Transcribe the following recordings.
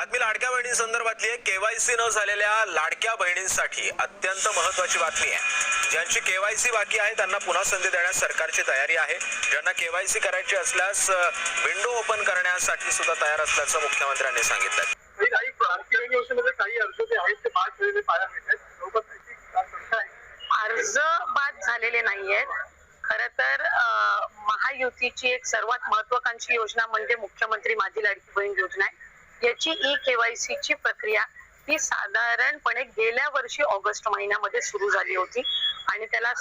बातमी लाडक्या बहिणींसंदर्भातली आहे। केवायसी न झालेल्या लाडक्या बहिणींसाठी अत्यंत महत्त्वाची बातमी आहे। ज्यांची केवायसी बाकी आहे त्यांना पुन्हा संधी देण्यास सरकारची तयारी आहे। ज्यांना केवायसी करायची असल्यास विंडो ओपन करण्यासाठी सुद्धा तयार असल्याचं मुख्यमंत्र्यांनी सांगितलं। काही लाडक्या योजनेमध्ये काही अर्ज जे आहेत ते बाद झालेले पाहायला मिळतात। अर्ज बाद झालेले नाहीयेत। खरं तर महायुतीची एक सर्वात महत्त्वाकांक्षी योजना म्हणजे मुख्यमंत्री माझी लाडकी बहीण योजना आहे। याची ई-केवायसी ची प्रक्रिया ही साधारणपणे गेल्या वर्षी ऑगस्ट महिन्यामध्ये सुरू झाली होती आणि त्याला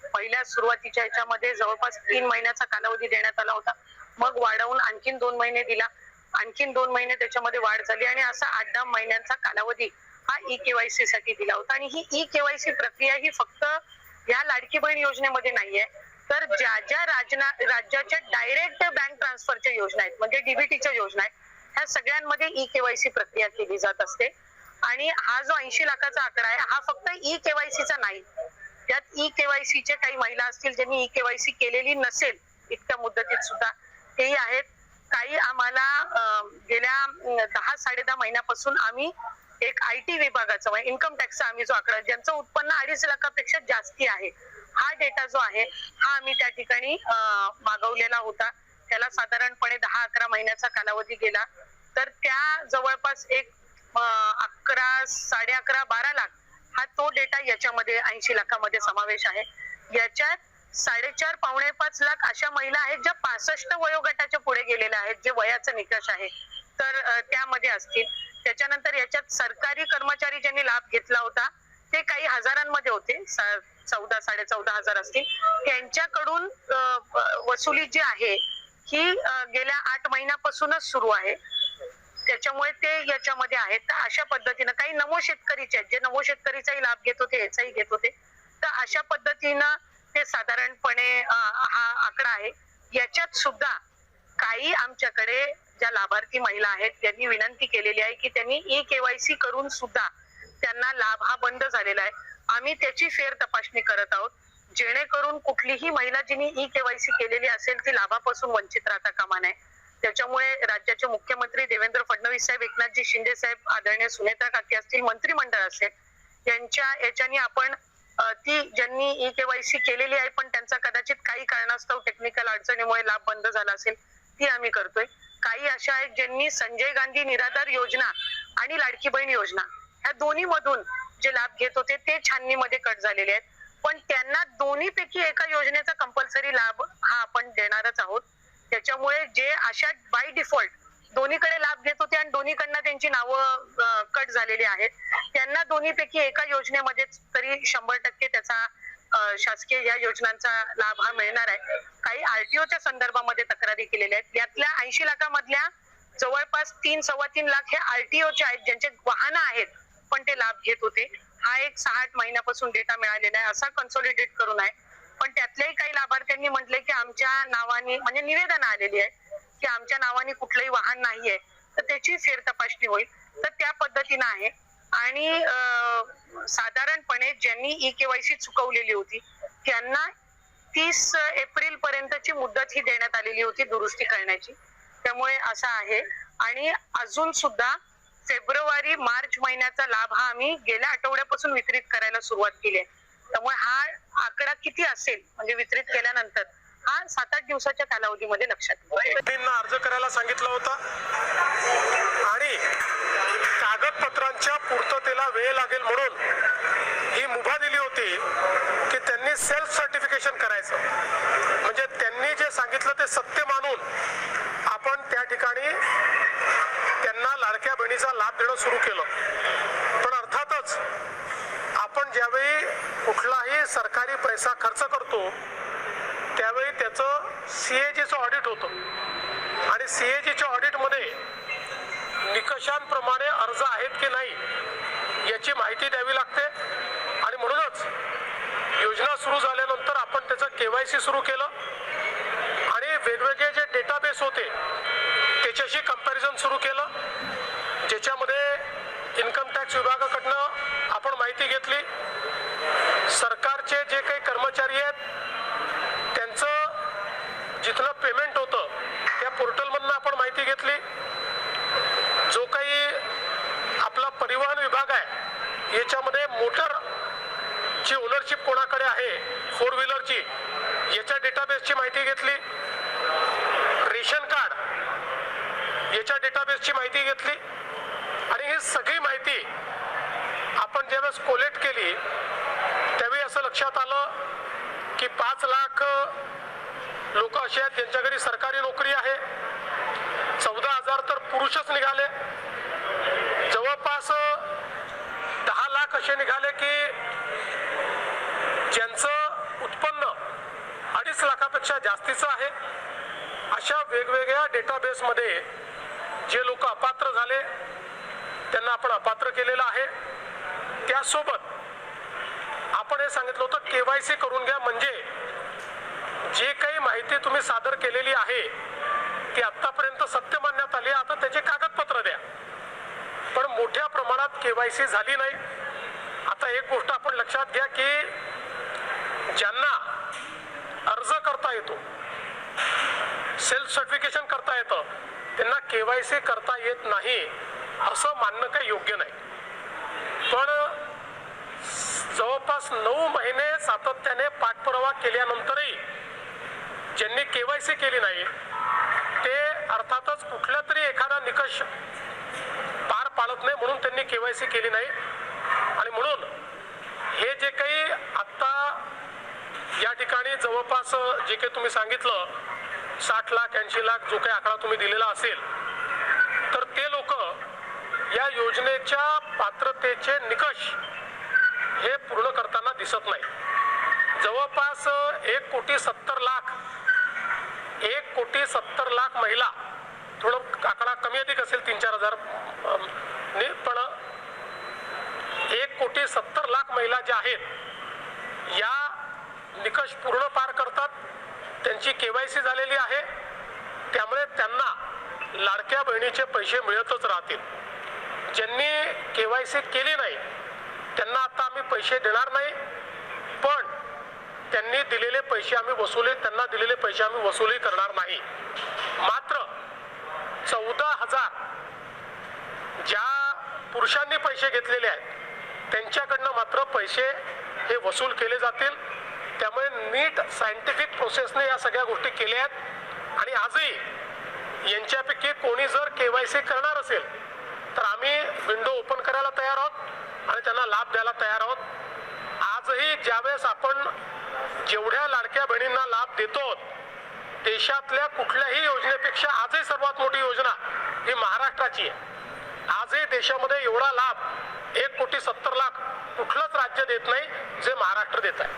पहिल्या सुरुवातीच्या ह्याच्यामध्ये जवळपास 3 महिन्याचा कालावधी देण्यात आला होता। मग वाढवून आणखीन 2 महिने दिला, आणखीन 2 महिने त्याच्यामध्ये वाढ झाली आणि असा 8-10 महिन्यांचा कालावधी हा ई-केवायसी साठी दिला होता। आणि ही ई-केवायसी प्रक्रिया ही फक्त या लाडकी बहीण योजनेमध्ये नाहीये, तर ज्या ज्या राज्याच्या डायरेक्ट बँक ट्रान्सफरच्या योजना आहेत म्हणजे डीबीटीच्या योजना आहेत ह्या सगळ्यांमध्ये ई-केवायसी प्रक्रिया केली जात असते। आणि हा जो 80 लाखाचा आकडा आहे हा फक्त ई-केवायसीचा नाही, त्यात ई-केवायसीचे काही महिला असतील ज्यांनी ई-केवायसी केलेली नसेल इतक्या मुदतीत सुद्धा तेही आहेत। काही आम्हाला गेल्या 10-10.5 महिन्यापासून आम्ही एक आयटी विभागाचा इन्कम टॅक्सचा आम्ही जो आकडा ज्यांचं उत्पन्न 2.5 लाखापेक्षा जास्ती आहे हा डेटा जो आहे हा आम्ही त्या ठिकाणी मागवलेला होता। त्याला साधारणपणे 10-11 महिन्याचा कालावधी गेला, तर त्या जवळपास एक 11, 11.5, 12 लाख हा तो डेटा याच्यामध्ये 80 लाखामध्ये समावेश आहे। याच्यात 4.5 पावणे 5 लाख अशा महिला आहेत ज्या 65 वयोगटाच्या पुढे गेलेल्या आहेत, जे वयाचा निकष आहे तर त्यामध्ये असतील। त्याच्यानंतर याच्यात सरकारी कर्मचारी ज्यांनी लाभ घेतला होता ते काही हजारांमध्ये होते, 14-14.5 हजार असतील। त्यांच्याकडून वसुली जी आहे ही गेल्या 8 महिन्यापासूनच सुरू आहे, त्याच्यामुळे ते याच्यामध्ये आहेत। तर अशा पद्धतीनं काही नमो शेतकरीचे आहेत जे नमो शेतकरीचाही लाभ घेत होते याचाही घेत होते, तर अशा पद्धतीनं ते साधारणपणे हा आकडा आहे। याच्यात सुद्धा काही आमच्याकडे ज्या लाभार्थी महिला आहेत त्यांनी विनंती केलेली आहे की त्यांनी ई-केवायसी करून सुद्धा त्यांना लाभ हा बंद झालेला आहे। आम्ही त्याची फेर तपासणी करत आहोत जेणेकरून कुठलीही महिला जिने ई-केवायसी केलेली असेल ती लाभापासून वंचित राहता कामा नये। त्याच्यामुळे राज्याचे मुख्यमंत्री देवेंद्र फडणवीस साहेब, एकनाथजी शिंदे साहेब, आदरणीय सुनेत्रा काकी असतील, मंत्रिमंडळ असेल, यांच्या याच्यानी आपण ती ज्यांनी ई-केवायसी केलेली आहे पण त्यांचा कदाचित काही कारणास्तव टेक्निकल अडचणीमुळे लाभ बंद झाला असेल ती आम्ही करतोय। काही अशा आहेत ज्यांनी संजय गांधी निराधार योजना आणि लाडकी बहीण योजना ह्या दोन्ही मधून जे लाभ घेत होते ते छाननीमध्ये कट झालेले आहेत, पण त्यांना दोन्हीपैकी एका योजनेचा कंपल्सरी लाभ हा आपण देणारच आहोत। त्याच्यामुळे जे अशा बाय डिफॉल्ट दोन्हीकडे लाभ घेत होते आणि दोन्हीकडनं त्यांची नावं कट झालेली आहेत त्यांना दोन्हीपैकी एका योजनेमध्ये तरी 100% त्याचा शासकीय या योजनांचा लाभ हा मिळणार आहे। काही आरटीओच्या संदर्भामध्ये तक्रारी केलेल्या आहेत, यातल्या 80 लाखामधल्या जवळपास 3-3.25 लाख हे आरटीओचे आहेत ज्यांचे वाहनं आहेत पण ते लाभ घेत होते। हा एक 6-8 महिन्यापासून डेटा मिळालेला आहे, असा कन्सोलिडेट करून आहे। पण त्यातल्याही काही लाभार्थ्यांनी म्हटलंय की आमच्या नावाने म्हणजे निवेदन आलेली आहे की आमच्या नावाने कुठलंही वाहन नाहीये, तर त्याची फेर तपासणी होईल। तर त्या पद्धतीनं आहे। आणि साधारणपणे ज्यांनी ई-केवायसी चुकवलेली होती त्यांना 30 एप्रिल पर्यंतची मुदत ही देण्यात आलेली होती दुरुस्ती करण्याची, त्यामुळे असं आहे। आणि अजून सुद्धा फेब्रुवारी-मार्च महिन्याचा लाभ हा आम्ही गेल्या आठवड्यापासून वितरित करायला सुरुवात केली आहे, त्यामुळे हा आकडा किती असेल म्हणजे वितरित केल्यानंतर हा 7-8 दिवसाच्या कालावधीमध्ये लक्षात येईल। अर्ज करायला सांगितलं होतं आणि कागदपत्रांच्या पूर्ततेला वेळ लागेल म्हणून ही मुभा दिली होती की त्यांनी सेल्फ सर्टिफिकेशन करायचं, म्हणजे त्यांनी जे सांगितलं ते सत्य मानून आपण त्या ठिकाणी त्यांना लाडक्या बहिणीचा लाभ देणं सुरू केलं। पण अर्थातच आपण ज्यावेळी कुठलाही सरकारी पैसा खर्च करतो त्यावेळी त्याचं सीएजीचं ऑडिट होतं आणि सीएजीच्या ऑडिटमध्ये निकषांप्रमाणे अर्ज आहेत की नाही याची माहिती द्यावी लागते। आणि म्हणूनच योजना सुरू झाल्यानंतर आपण त्याचं केवायसी सुरू केलं आणि वेगवेगळे जे डेटाबेस होते त्याच्याशी कंपॅरिझन सुरू केलं, ज्याच्यामध्ये इन्कम टॅक्स विभागाकडनं आपण माहिती घेतली, सरकारचे जे काही कर्मचारी आहेत त्यांचं जिथलं पेमेंट होतं त्या पोर्टलमधनं आपण माहिती घेतली, जो काही याच्यामध्ये मोटर ची ओनरशिप कोणाकडे आहे, 4 व्हीलरची, याच्या डेटाबेसची माहिती घेतली, रेशन कार्ड याच्या डेटाबेसची माहिती घेतली आणि ही सगळी माहिती आपण ज्यावेळेस कोलेक्ट केली त्यावेळी असं लक्षात आलं की 5 लाख लोक असे आहेत ज्यांच्या घरी सरकारी नोकरी आहे, 14,000 तर पुरुषच निघाले, जवळपास 10 लाख असे निघाले की ज्यांचं उत्पन्न 2.5 लाखापेक्षा जास्तीचं आहे. अशा वेगवेगळ्या डेटाबेसमध्ये जे लोक अपात्र झाले त्यांना आपण अपात्र केलेलं आहे. त्यासोबत आपण हे सांगितलं होतं KYC करून घ्या, म्हणजे जे काही माहिती तुम्ही सादर केलेली आहे ती आतापर्यंत सत्य मानण्यात आली, आता त्याचे कागदपत्र द्या. पण मोठ्या प्रमाणात KYC झाली नाही. आता एक गोष्ट आपण लक्षात घ्या की ज्यांना अर्ज करता येतो, सेल्फ सर्टिफिकेशन करता येतं, त्यांना KYC करता येत नाही असं मानणं काही योग्य नाही. पण जवळपास 9 महिने सातत्याने पाठपुरावा केल्यानंतरही ज्यांनी KYC केली नाही ते अर्थातच कुठला तरी एखादा निकष पार पाडत नाही म्हणून त्यांनी KYC केली नाही. आणि म्हणून हे जे काही आता या ठिकाणी जवळपास जे काही तुम्ही सांगितलं 60 लाख 80 लाख जो काही आकडा तुम्ही दिलेला असेल, तर ते लोक या योजनेच्या पात्रतेचे निकष हे पूर्ण करताना दिसत नाही. जवळपास 1,70,00,000 महिला, थोडं आकडा कमी अधिक असेल 3-4 हजार, पण 1,70,00,000 महिला ज्या आहेत या निकष पूर्ण पार करतात, त्यांची KYC झालेली आहे, त्यामुळे त्यांना लाडक्या बहिणीचे पैसे मिळतच राहतील. ज्यांनी KYC केली नाही त्यांना आता आम्ही पैसे देणार नाही, पण त्यांनी दिलेले पैसे त्यांना दिलेले पैसे आम्ही वसुली करणार नाही. मात्र 14,000 ज्या पुरुषांनी पैसे घेतलेले आहेत त्यांच्याकडनं मात्र पैसे हे वसूल केले जातील. त्यामुळे नीट सायंटिफिक प्रोसेसने या सगळ्या गोष्टी केल्या आहेत. आणि आजही यांच्यापैकी कोणी जर KYC करणार असेल तर आम्ही विंडो ओपन करायला तयार आहोत आणि त्यांना लाभ द्यायला तयार आहोत. आजही ज्यावेळेस आपण जेवढ्या लाडक्या बहिणींना लाभ देतो, देशातल्या कुठल्याही योजनेपेक्षा आजही सर्वात मोठी योजना ही महाराष्ट्राची आहे. आजही देशामध्ये एवढा लाभ 1,70,00,000 कुठलंच राज्य देत नाही जे महाराष्ट्र देत आहे.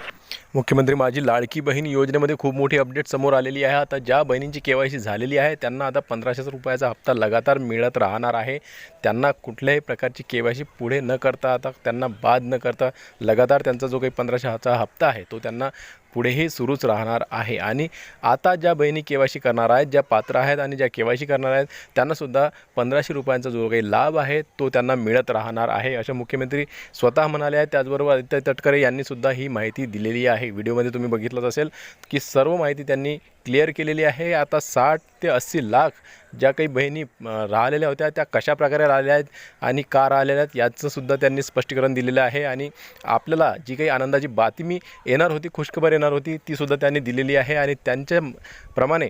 मुख्यमंत्री माझी लाडकी बहीण योजनेमध्ये खूप मोठी अपडेट समोर आलेली आहे. आता ज्या बहिणींची KYC झालेली आहे त्यांना आता 1,500 रुपयाचा हप्ता लगातार मिळत राहणार आहे. त्यांना कुठल्याही प्रकारची KYC पुढे न करता, आता त्यांना बाद न करता लगातार त्यांचा जो काही 1,500चा हप्ता आहे तो त्यांना पुढेही सुरूच राहणार आहे. आणि आता ज्या बहिणी KYC करणार आहेत, ज्या पात्र आहेत आणि ज्या KYC करणार आहेत त्यांनासुद्धा 1,500 रुपयांचा जो काही लाभ आहे तो त्यांना मिळत राहणार आहे असं मुख्यमंत्री स्वतः म्हणाले आहेत. त्याचबरोबर आदित्य तटकरे यांनीसुद्धा ही माहिती दिलेली आहे. व्हिडिओमध्ये तुम्ही बघितलंच असेल की सर्व माहिती त्यांनी क्लिअर केलेली आहे. आता 60 ते 80 लाख ज्या काही बहिणी राहिलेल्या होत्या त्या कशाप्रकारे राहिल्या आहेत आणि का राहिलेल्या आहेत याचंसुद्धा त्यांनी स्पष्टीकरण दिलेलं आहे. आणि आपल्याला जी काही आनंदाची बातमी येणार होती, खुशखबर येणार होती, तीसुद्धा त्यांनी दिलेली आहे. आणि त्यांच्याप्रमाणे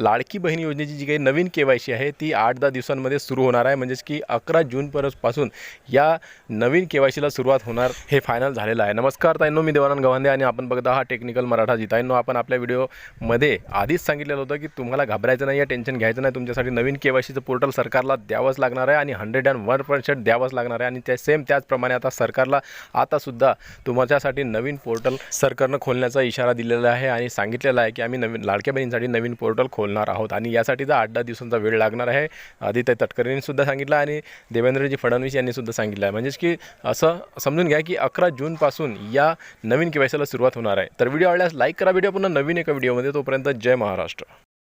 लाडकी बहीण योजनेची जी काही नवीन KYC आहे ती 8-10 दिवसांमध्ये सुरू होणार आहे. म्हणजेच की 11 जूनपासून या नवीन KYCला सुरुवात होणार हे फायनल झालेलं आहे. नमस्कार ताईंनो, मी देवानंद गव्हांदे आणि आपण बघता हा टेक्निकल मराठा जी. ताईंनो, आपण आपल्या व्हिडिओमध्ये आधीच सांगितलेलं होतं की तुम्हाला घाबरायचं नाही, या टेन्शन घ्यायचं नाही. तुमच्यासाठी नवीन KYCचं पोर्टल सरकारला द्यावंच लागणार आहे आणि 101% द्यावंच लागणार आहे. आणि त्याचप्रमाणे आता सरकारला आतासुद्धा तुमच्यासाठी नवीन पोर्टल सरकारनं खोलण्याचा इशारा दिलेला आहे आणि सांगितलेला आहे की आम्ही नवीन लाडक्या बहिणींसाठी नवीन पोर्टल खोलणार आहोत. आणि यासाठीचा 8-10 दिवसांचा वेळ लागणार आहे. आदित्य तटकरेंनी सुद्धा सांगितलं आणि देवेंद्रजी फडणवीस यांनी सुद्धा सांगितलं आहे. म्हणजेच की असं समजून घ्या की 11 जूनपासून या नवीन KYCला सुरुवात होणार आहे. तर व्हिडिओ आवडल्यास लाईक करा. व्हिडिओ पुन्हा नवीन एका व्हिडिओमध्ये. तोपर्यंत जय महाराष्ट्र.